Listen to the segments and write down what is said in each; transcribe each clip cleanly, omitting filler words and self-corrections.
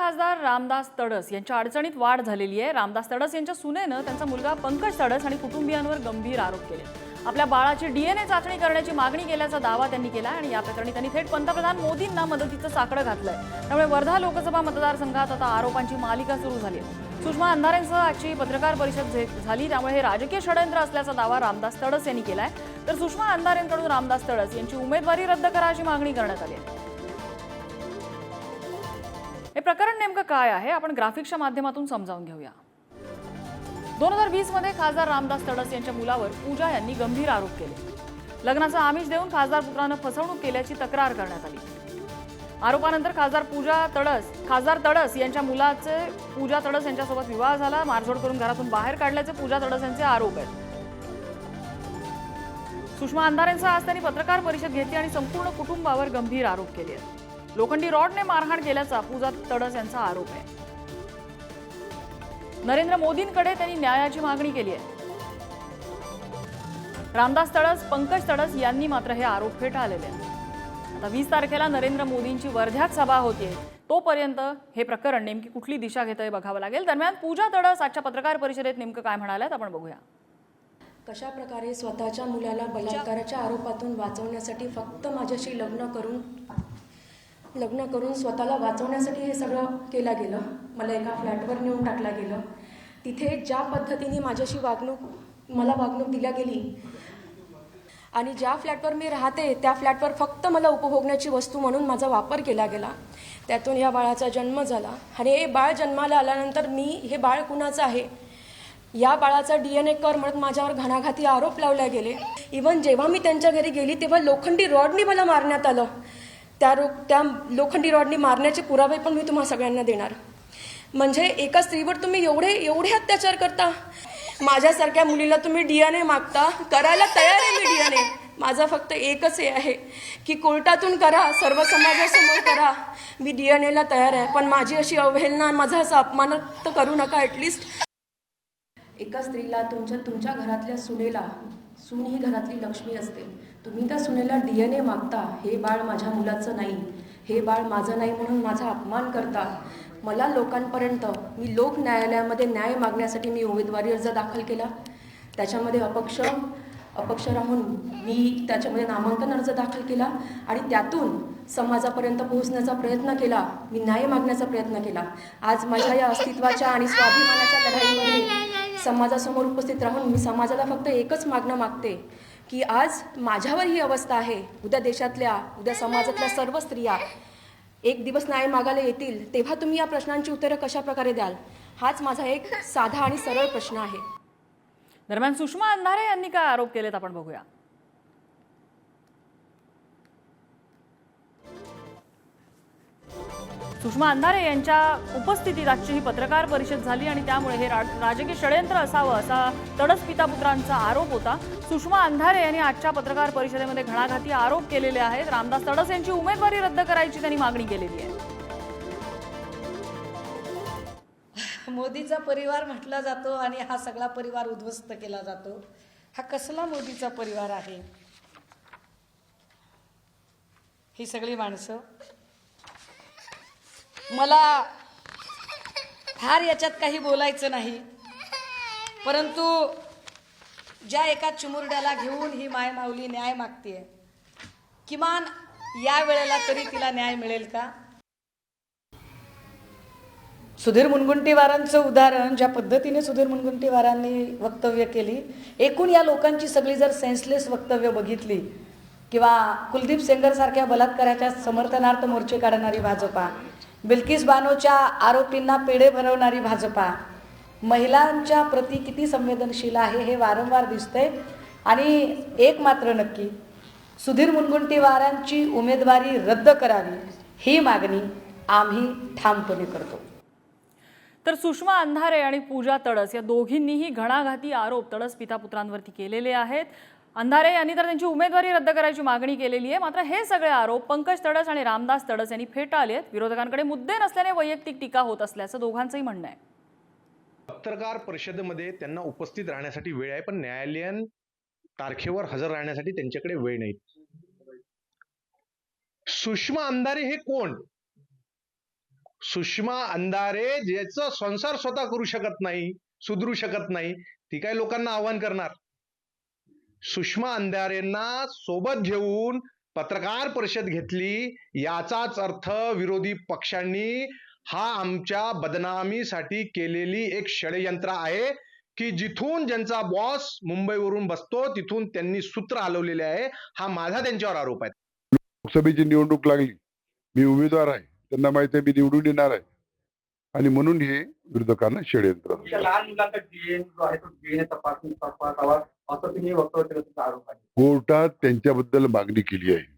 खासदार रामदास तडस यांच्या अडचणीत वाढ झालेली आहे। रामदास तडस यांच्या सुनेनं त्यांचा मुलगा पंकज तडस आणि कुटुंबियांवर गंभीर आरोप केले। आपल्या बाळाची डीएनए चाचणी करण्याची मागणी केल्याचा दावा त्यांनी केला आणि या प्रकरणी त्यांनी थेट पंतप्रधान मोदींना मदतीचं साकडं घातलंय। त्यामुळे वर्धा लोकसभा मतदारसंघात आता आरोपांची मालिका सुरू झाली आहे। सुषमा अंधारेंसह आजची पत्रकार परिषद झाली, त्यामुळे हे राजकीय षडयंत्र असल्याचा दावा रामदास तडस यांनी केलाय। तर सुषमा अंधारेंकडून रामदास तडस यांची उमेदवारी रद्द करा अशी मागणी करण्यात आली आहे। हे प्रकरण नेमकं काय आहे आपण ग्राफिक्सच्या माध्यमातून समजावून घेऊया। 2020 मध्ये खासदार रामदास तडस यांच्या मुलावर पूजा यांनी गंभीर आरोप केले। लग्नाचा आमिष देऊन खासदार पुत्रानं फसवणूक केल्याची तक्रार करण्यात आली। आरोपानंतर खासदार तडस यांच्या मुलाचे पूजा तडस यांच्यासोबत विवाह झाला, मारझोड करून घरातून बाहेर काढल्याचे पूजा तडस यांचे आरोप आहेत। सुषमा अंधारेंसह आज त्यांनी पत्रकार परिषद घेतली आणि संपूर्ण कुटुंबावर गंभीर आरोप केले आहेत। लोखंडी रॉडने मारहाण केल्याचा पूजा तडस यांचा आरोप आहे। नरेंद्र मोदींकडे त्यांनी न्यायाची मागणी केली आहे। रामदास तडस, पंकज तडस यांनी मात्र हे आरोप फेटाळलेले आहेत। आता 20 तारखेला नरेंद्र मोदींची वर्ध्यात सभा होतीये, तोपर्यंत हे प्रकरण नेमकी कुठली दिशा घेतंय बघावं लागेल। दरम्यान पूजा तडस आजच्या पत्रकार परिषदेत नेमकं काय म्हणाल्यात आपण बघूया। कशा प्रकारे स्वतःच्या मुलाला बलात्काराच्या आरोपातून वाचवण्यासाठी फक्त माझ्याशी लग्न करून स्वतःला वाचवण्यासाठी हे सगळं केलं गेलं। मला एका फ्लॅटवर नेऊन टाकलं गेलं। तिथे ज्या पद्धतीने माझ्याशी मला वागणूक दिल्या गेली आणि ज्या फ्लॅटवर मी राहते त्या फ्लॅटवर फक्त मला उपभोगण्याची वस्तू म्हणून माझा वापर केला गेला। त्यातून या बाळाचा जन्म झाला आणि हे बाळ जन्माला आल्यानंतर हे बाळ कुणाचं आहे या बाळाचा डीएनए कर म्हणत माझ्यावर घणाघाती आरोप लावले गेले। इव्हन जेव्हा मी त्यांच्या घरी गेली तेव्हा लोखंडी रॉडनी मला मारण्यात आलं। त्या लोखंडी रॉडनी मारण्याचे पुरावे पण मी तुम्हाला सगळ्यांना देणार। म्हणजे एका स्त्रीवर तुम्ही एवढे अत्याचार करता। माझ्यासारख्या मुलीला तुम्ही डीएनए मागता, करायला तयार आहे मी डीएनए। माझा फक्त एकच हे आहे की कोर्टातून करा, सर्व समाजासमोर करा, मी डीएनएला तयार आहे। पण माझी अशी अवहेलना, माझा असा अपमान तर करू नका। ॲटलिस्ट एका स्त्रीला तुमच्या घरातल्या सुनेला, सून ही घरातली लक्ष्मी असते, तुम्ही त्या सुनेला डीएनए मागता, हे बाळ माझ्या मुलाचं नाही, हे बाळ माझं नाही म्हणून माझा अपमान करता। मला लोकांपर्यंत मी लोक न्यायालयामध्ये न्याय मागण्यासाठी मी उमेदवारी अर्ज दाखल केला। त्याच्यामध्ये अपक्ष राहून मी त्याच्यामध्ये नामांकन अर्ज दाखल केला आणि त्यातून समाजापर्यंत पोहोचण्याचा प्रयत्न केला, मी न्याय मागण्याचा प्रयत्न केला। आज माझ्या या अस्तित्वाच्या आणि स्वाभिमानाच्या लढाईमध्ये समाजासमोर उपस्थित राहून मी समाजाला फक्त एकच मागणं मागते की आज माझ्यावर ही अवस्था आहे, उद्या समाजातल्या सर्व स्त्रिया एक दिवस न्याय मागायला येतील तेव्हा तुम्ही या प्रश्नांची उत्तरं कशा प्रकारे द्याल, हाच माझा एक साधा आणि सरळ प्रश्न आहे। दरम्यान सुषमा अंधारे यांनी काय आरोप केलेत आपण बघूया। सुषमा अंधारे यांच्या उपस्थितीत आजची ही पत्रकार परिषद झाली आणि त्यामुळे हे राजकीय षडयंत्र असावं असा तडस पिता पुत्रांचा आरोप होता। सुषमा अंधारे यांनी आजच्या पत्रकार परिषदेमध्ये घणाघाती आरोप केलेले आहेत। रामदास तडस यांची उमेदवारी रद्द करायची त्यांनी मागणी केलेली आहे। मोदीचा परिवार म्हटला जातो आणि हा सगळा परिवार उद्ध्वस्त केला जातो। हा कसला मोदीचा परिवार आहे? ही सगळी माणसं, मला फार याच्यात काही बोलायचं नाही, परंतु ज्या एका चिमुरड्याला घेऊन ही मायमाऊली न्याय मागतेय, किमान या वेळेला तरी तिला न्याय मिळेल का? सुधीर मुनगंटीवारांचं उदाहरण, ज्या पद्धतीने सुधीर मुनगंटीवारांनी वक्तव्य केली, एकूण या लोकांची सगळी जर सेन्सलेस वक्तव्य बघितली किंवा कुलदीप सेंगर सारख्या बलात्काराच्या समर्थनार्थ मोर्चे काढणारी भाजपा, बिल्किस बानोच्या आरोपींना पेढे भरवणारी भाजपा, महिलांच्या प्रती किती संवेदनशील आहे हे वारंवार दिसतंय। आणि एक मात्र नक्की, सुधीर मुनगंटीवारांची उमेदवारी रद्द करावी ही मागणी आम्ही ठामपणे करतो। तर सुषमा अंधारे आणि पूजा तडस या दोघींनीही घणाघाती आरोप तडस पिता पुत्रांवरती केलेले आहेत। अंधारे यांनी तर त्यांची उमेदवारी रद्द करायची मागणी केलेली आहे। मात्र हे सगळे आरोप पंकज तडस आणि रामदास तडस यांनी फेटाळले आहेत। विरोधकांकडे मुद्दे नसल्याने वैयक्तिक टीका होत असल्याचं दोघांचंही म्हणणं आहे। पत्रकार परिषदेमध्ये त्यांना उपस्थित राहण्यासाठी वेळ आहे, पण न्यायालयीन तारखेवर हजर राहण्यासाठी त्यांच्याकडे वेळ नाही। सुषमा अंधारे हे कोण? सुषमा अंधारे ज्याचं संसार स्वतः करू शकत नाही, सुधरू शकत नाही, ती काय लोकांना आव्हान करणार? सुषमा अंधारेंना सोबत घेऊन पत्रकार परिषद घेतली, याचाच अर्थ विरोधी पक्षांनी हा आमच्या बदनामीसाठी केलेली एक षडयंत्र आहे की जिथून ज्यांचा बॉस मुंबईवरून बसतो तिथून त्यांनी सूत्र हलवलेले आहे. हा माझा त्यांच्यावर आरोप आहे. लोकसभेची निवडणूक लागली, मी उमेदवार आहे, त्यांना माहिती आहे मी निवडून येणार आहे आणि म्हणून हे विरोधकांना षडयंत्र. लहान मुलांचा डीएनए जो आहे तो डीएनए तपासावा असं तुम्ही वक्तव्य केल्याचा आरोप आहे. कोर्टात त्यांच्याबद्दल मागणी केली आहे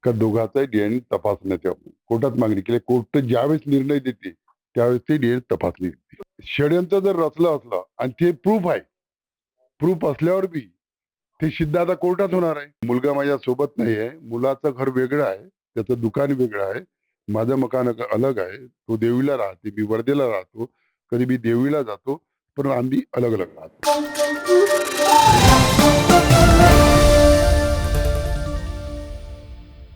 का दोघांचा डीएनए तपासण्यात यावं. कोर्टात मागणी केली. कोर्ट ज्यावेळेस निर्णय देते त्यावेळेस ते डीएनए तपासणी देते. षडयंत्र जर रचलं असलं आणि ते प्रूफ आहे, प्रूफ असल्यावर बी ते सिद्ध आता कोर्टात होणार आहे. मुलगा माझ्या सोबत नाही आहे, मुलाचं घर वेगळं आहे, त्याचं दुकान वेगळं आहे, माझं मकान अलग आहे. तो देवीला राहते, मी वर्धेला राहतो, कधी मी देवीला जातो, पण आम्ही अलग अलग राहतो.